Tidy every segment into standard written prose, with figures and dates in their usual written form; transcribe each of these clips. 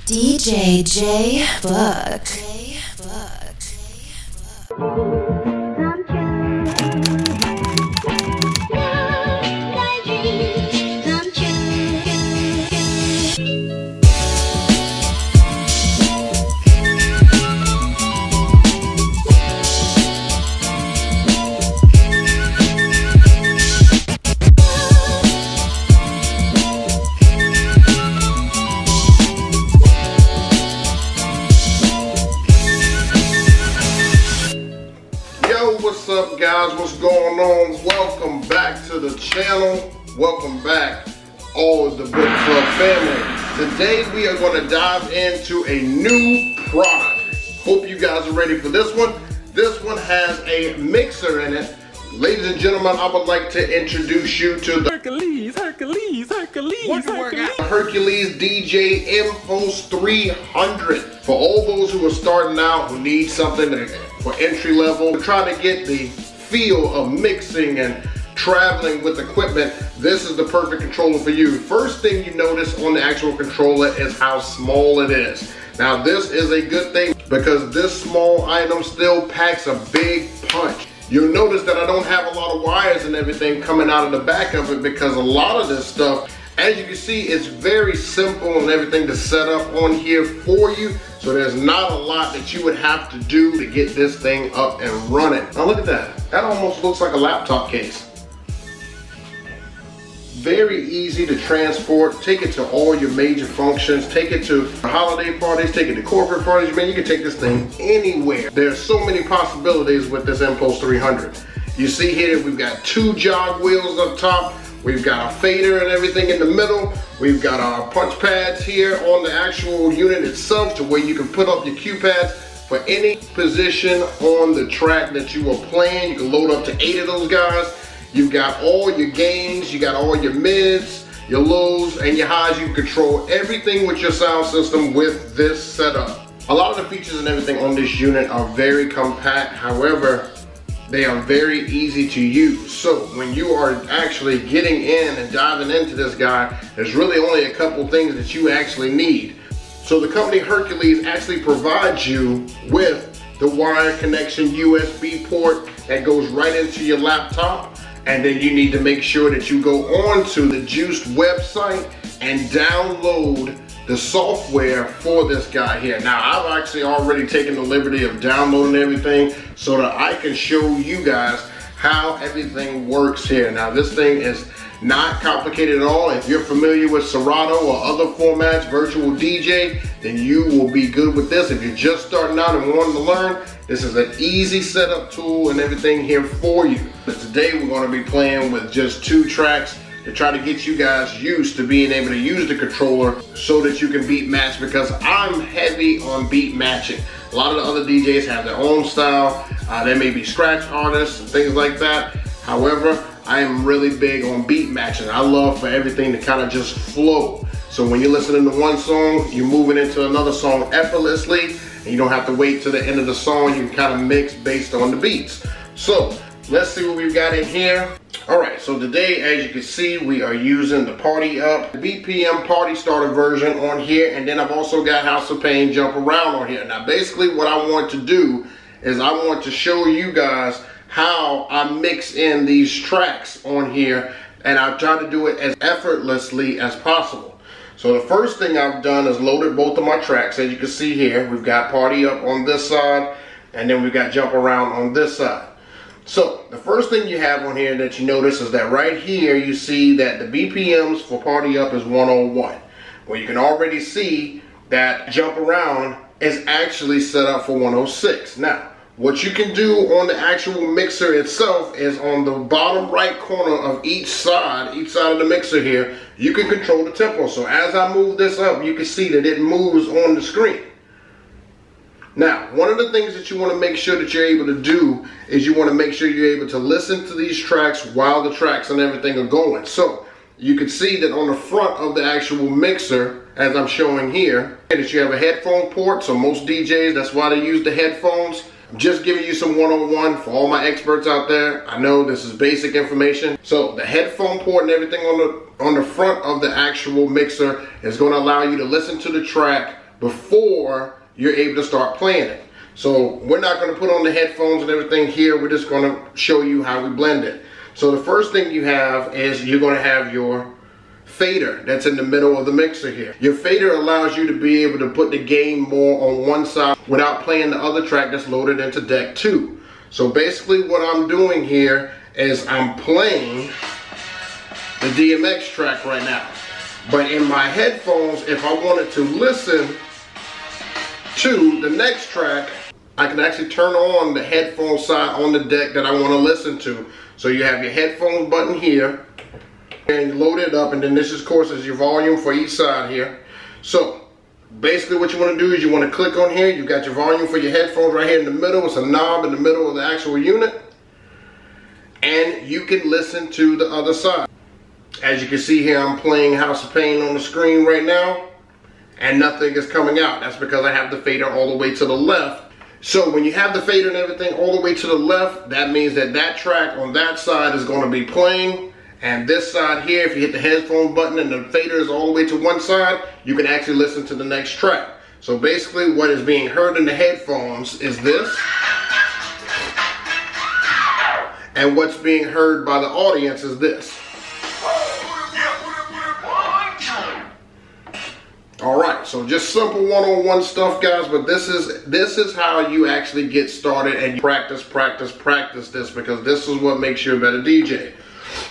DJ J Book. What's up, guys? What's going on? Welcome back to the channel. Welcome back, all of the Book Club family. Today we are going to dive into a new product. Hope you guys are ready for this one. This one has a mixer in it. Ladies and gentlemen, I would like to introduce you to the Hercules DJ Impulse 300. For all those who are starting out, who need something for entry level, trying to get the feel of mixing and traveling with equipment, this is the perfect controller for you. First thing you notice on the actual controller is how small it is. Now this is a good thing because this small item still packs a big punch. You'll notice that I don't have a lot of wires and everything coming out of the back of it because a lot of this stuff, as you can see, it's very simple and everything to set up on here for you. So there's not a lot that you would have to do to get this thing up and running. Now look at that. That almost looks like a laptop case. Very easy to transport. Take it to all your major functions. Take it to holiday parties. Take it to corporate parties. Man, you can take this thing anywhere. There's so many possibilities with this Impulse 300. You see here, we've got two jog wheels up top. We've got a fader and everything in the middle. We've got our punch pads here on the actual unit itself to where you can put up your cue pads for any position on the track that you are playing. You can load up to 8 of those guys. You've got all your gains, you got all your mids, your lows, and your highs. You can control everything with your sound system with this setup. A lot of the features and everything on this unit are very compact. However, they are very easy to use. So when you are actually getting in and diving into this guy, there's really only a couple things that you actually need. So the company Hercules actually provides you with the wire connection USB port that goes right into your laptop. And then you need to make sure that you go on to the Djuced website and download the software for this guy here. Now, I've actually already taken the liberty of downloading everything so that I can show you guys how everything works here. Now, this thing is not complicated at all. If you're familiar with Serato or other formats, virtual DJ, then you will be good with this. If you're just starting out and wanting to learn, this is an easy setup tool and everything here for you. But today we're going to be playing with just 2 tracks to try to get you guys used to being able to use the controller so that you can beat match, because I'm heavy on beat matching. A lot of the other DJs have their own style. They may be scratch artists and things like that. However, I am really big on beat matching. I love for everything to kind of just flow. So when you're listening to one song, you're moving into another song effortlessly, and you don't have to wait till the end of the song. You can kind of mix based on the beats. So let's see what we've got in here. All right, so today, as you can see, we are using the Party Up, the BPM Party Starter version on here, and then I've also got House of Pain Jump Around on here. Now, basically what I want to do is I want to show you guys how I mix in these tracks on here, and I've tried to do it as effortlessly as possible. So the first thing I've done is loaded both of my tracks. As you can see here, we've got Party Up on this side, and then we've got Jump Around on this side. So the first thing you have on here that you notice is that right here you see that the BPMs for Party Up is 101. Well, you can already see that Jump Around is actually set up for 106. Now, what you can do on the actual mixer itself is on the bottom right corner of each side of the mixer here, you can control the tempo. So as I move this up, you can see that it moves on the screen. Now, one of the things that you want to make sure that you're able to do is you want to make sure you're able to listen to these tracks while the tracks and everything are going. So you can see that on the front of the actual mixer, as I'm showing here, that you have a headphone port. So most DJs, that's why they use the headphones. I'm just giving you some 101 for all my experts out there. I know this is basic information. So the headphone port and everything on the front of the actual mixer is going to allow you to listen to the track before you're able to start playing it. So we're not going to put on the headphones and everything here. We're just going to show you how we blend it. So the first thing you have is you're going to have your fader that's in the middle of the mixer here. Your fader allows you to be able to put the gain more on one side without playing the other track that's loaded into deck 2. So basically what I'm doing here is I'm playing the DMX track right now. But in my headphones, if I wanted to listen to the next track, I can actually turn on the headphone side on the deck that I want to listen to. So you have your headphones button here, and you load it up, and then this, of course, is your volume for each side here. So basically what you want to do is you want to click on here. You've got your volume for your headphones right here in the middle. It's a knob in the middle of the actual unit, and you can listen to the other side. As you can see here, I'm playing House of Pain on the screen right now, and nothing is coming out. That's because I have the fader all the way to the left. So when you have the fader and everything all the way to the left, that means that that track on that side is going to be playing, and this side here, if you hit the headphone button and the fader is all the way to one side, you can actually listen to the next track. So basically what is being heard in the headphones is this, and what's being heard by the audience is this. Alright, so just simple one-on-one stuff, guys, but this is how you actually get started, and you practice this, because this is what makes you a better DJ.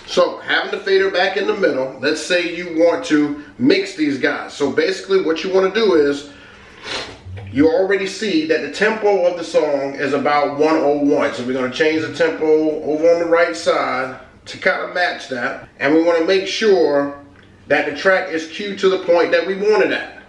So having the fader back in the middle, let's say you want to mix these guys. So basically what you want to do is, you already see that the tempo of the song is about 101. So we're going to change the tempo over on the right side to kind of match that, and we want to make sure that the track is cued to the point that we want it at.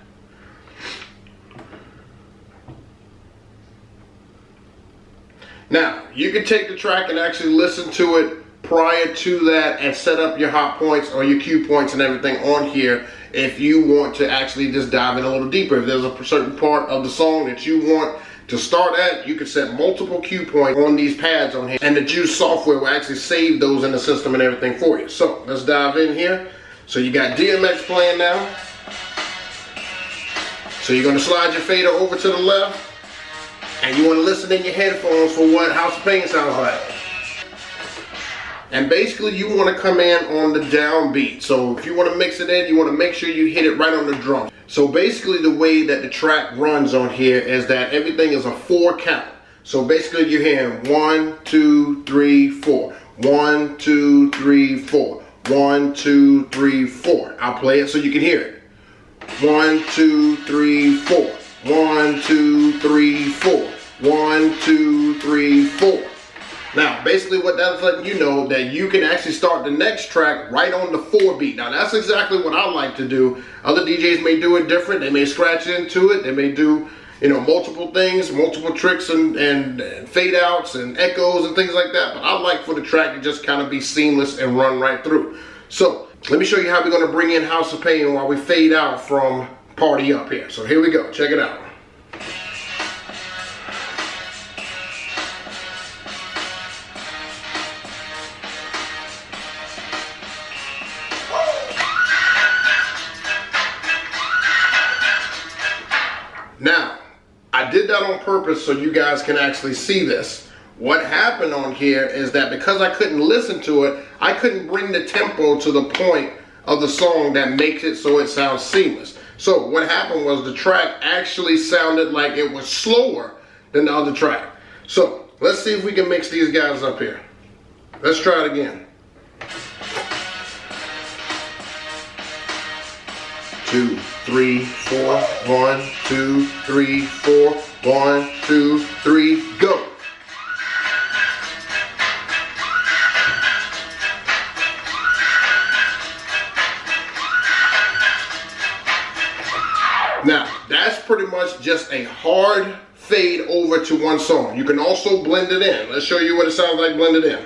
Now, you can take the track and actually listen to it prior to that and set up your hot points or your cue points and everything on here if you want to actually just dive in a little deeper. If there's a certain part of the song that you want to start at, you can set multiple cue points on these pads on here, and the Djuced software will actually save those in the system and everything for you. So let's dive in here. So you got DMX playing now. So you're going to slide your fader over to the left, and you want to listen in your headphones for what House of Pain sounds like. And basically you want to come in on the downbeat. So if you want to mix it in, you want to make sure you hit it right on the drum. So basically the way that the track runs on here is that everything is a 4 count. So basically you're hearing 1, 2, 3, 4. 1, 2, 3, 4. 1, 2, 3, 4. I'll play it so you can hear it. 1, 2, 3, 4. 1, 2, 3, 4. 1, 2, 3, 4. Now, basically what that's letting you know that you can actually start the next track right on the 4 beat. Now, that's exactly what I like to do. Other DJs may do it different. They may scratch into it. They may do, you know, multiple things, multiple tricks and fade outs and echoes and things like that. But I like for the track to just kind of be seamless and run right through. So let me show you how we're going to bring in House of Pain while we fade out from Party Up here. So here we go. Check it out. Now, I did that on purpose so you guys can actually see this. What happened on here is that because I couldn't listen to it, I couldn't bring the tempo to the point of the song that makes it so it sounds seamless. So what happened was the track actually sounded like it was slower than the other track. So let's see if we can mix these guys up here. Let's try it again. 2, 3, 4. 1, 2, 3, 4. 1, 2, 3, go. Now, that's pretty much just a hard fade over to one song. You can also blend it in. Let's show you what it sounds like blended in.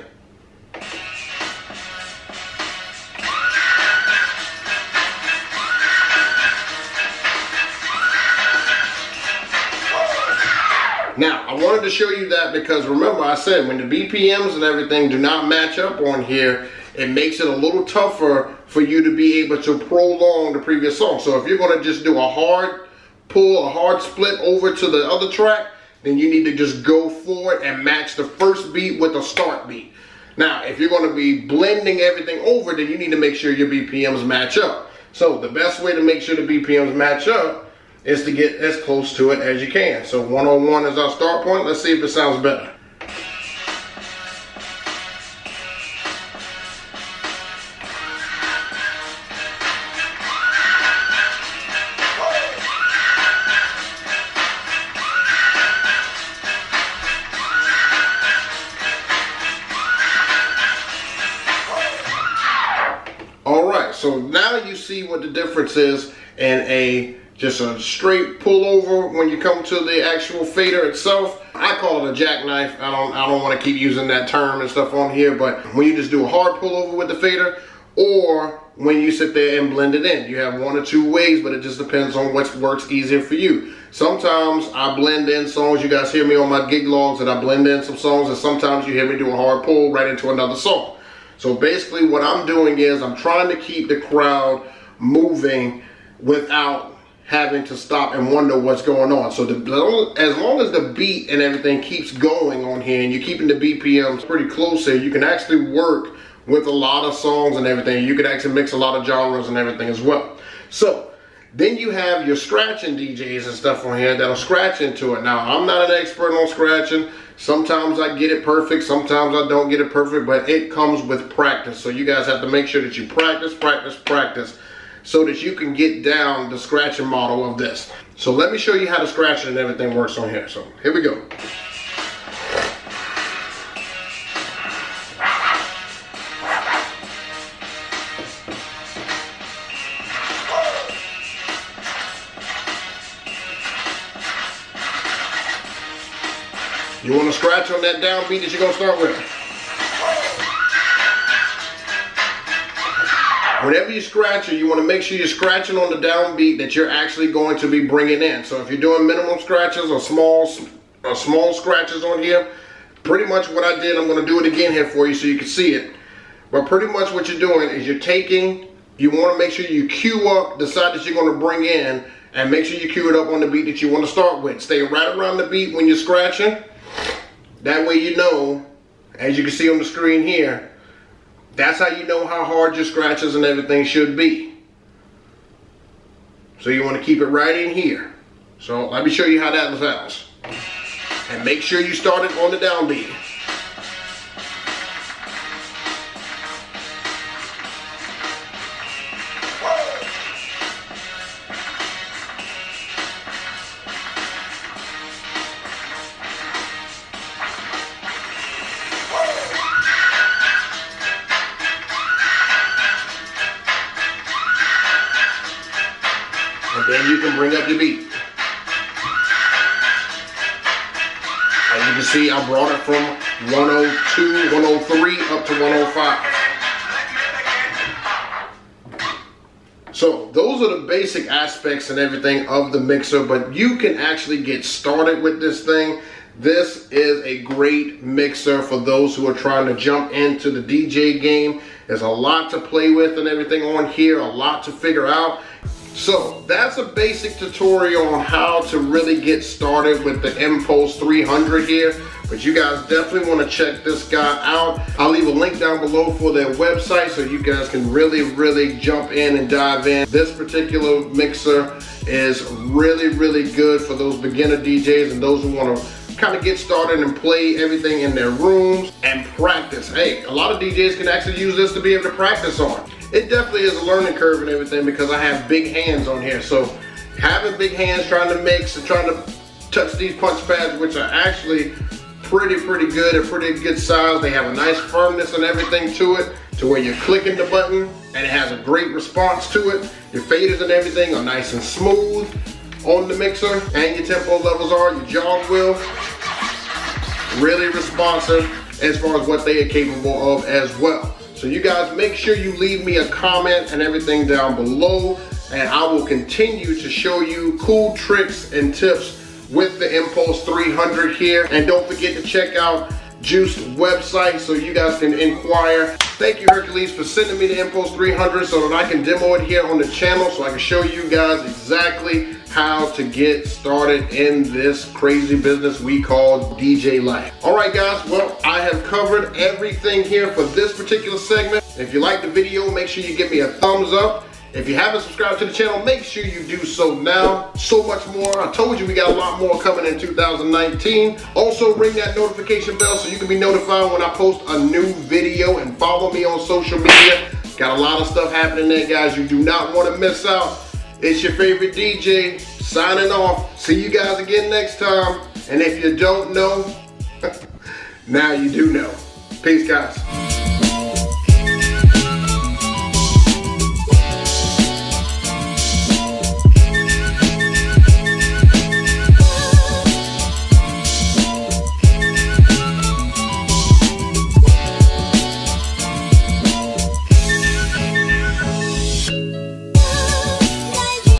Now, I wanted to show you that because remember I said when the BPMs and everything do not match up on here, it makes it a little tougher for you to be able to prolong the previous song. So if you're going to just do a hard pull a hard split over to the other track, then you need to just go for it and match the first beat with the start beat. Now, if you're going to be blending everything over, then you need to make sure your BPMs match up. So the best way to make sure the BPMs match up is to get as close to it as you can. So 101 is our start point. Let's see if it sounds better. Alright, so now you see what the difference is in just a straight pullover when you come to the actual fader itself. I call it a jackknife. I don't want to keep using that term and stuff on here, but when you just do a hard pullover with the fader, or when you sit there and blend it in. You have one or two ways, but it just depends on what works easier for you. Sometimes I blend in songs. You guys hear me on my gig logs that I blend in some songs, and sometimes you hear me do a hard pull right into another song. So basically what I'm doing is I'm trying to keep the crowd moving without having to stop and wonder what's going on. So as long as the beat and everything keeps going on here and you're keeping the BPMs pretty close here, you can actually work with a lot of songs and everything. You can actually mix a lot of genres and everything as well. So then you have your scratching DJs and stuff on here that'll scratch into it. Now, I'm not an expert on scratching. Sometimes I get it perfect, sometimes I don't get it perfect, but it comes with practice. So you guys have to make sure that you practice so that you can get down the scratching model of this. So let me show you how the scratching and everything works on here. So here we go. You want to scratch on that downbeat that you're going to start with. Whenever you scratch it, you want to make sure you're scratching on the downbeat that you're actually going to be bringing in. So if you're doing minimum scratches or small scratches on here, pretty much what I did, I'm going to do it again here for you so you can see it. But pretty much what you're doing is you want to make sure you cue up the side that you're going to bring in, and make sure you cue it up on the beat that you want to start with. Stay right around the beat when you're scratching. That way you know, as you can see on the screen here, that's how you know how hard your scratches and everything should be. So you want to keep it right in here. So let me show you how that sounds. And make sure you start it on the downbeat. And then you can bring up your beat. As you can see, I brought it from 102, 103 up to 105. So those are the basic aspects and everything of the mixer, but you can actually get started with this thing. This is a great mixer for those who are trying to jump into the DJ game. There's a lot to play with and everything on here, a lot to figure out. So that's a basic tutorial on how to really get started with the Impulse 300 here. But you guys definitely want to check this guy out. I'll leave a link down below for their website so you guys can really jump in and dive in. This particular mixer is really good for those beginner DJs and those who want to kind of get started and play everything in their rooms and practice. Hey, a lot of DJs can actually use this to be able to practice on. It definitely is a learning curve and everything because I have big hands on here. So having big hands trying to mix and trying to touch these punch pads, which are actually pretty good and pretty good size. They have a nice firmness and everything to it, to where you're clicking the button and it has a great response to it. Your faders and everything are nice and smooth on the mixer, and your tempo levels are, your jog wheel, really responsive as far as what they are capable of as well. So you guys make sure you leave me a comment and everything down below, and I will continue to show you cool tricks and tips with the Impulse 300 here. And don't forget to check out Djuced website so you guys can inquire. Thank you, Hercules, for sending me the Inpulse 300 so that I can demo it here on the channel so I can show you guys exactly how to get started in this crazy business we call DJ life. All right, guys, well, I have covered everything here for this particular segment. If you like the video, make sure you give me a thumbs up. If you haven't subscribed to the channel, make sure you do so now. So much more. I told you we got a lot more coming in 2019. Also, ring that notification bell so you can be notified when I post a new video, and follow me on social media. Got a lot of stuff happening there, guys. You do not want to miss out. It's your favorite DJ signing off. See you guys again next time. And if you don't know, now you do know. Peace, guys.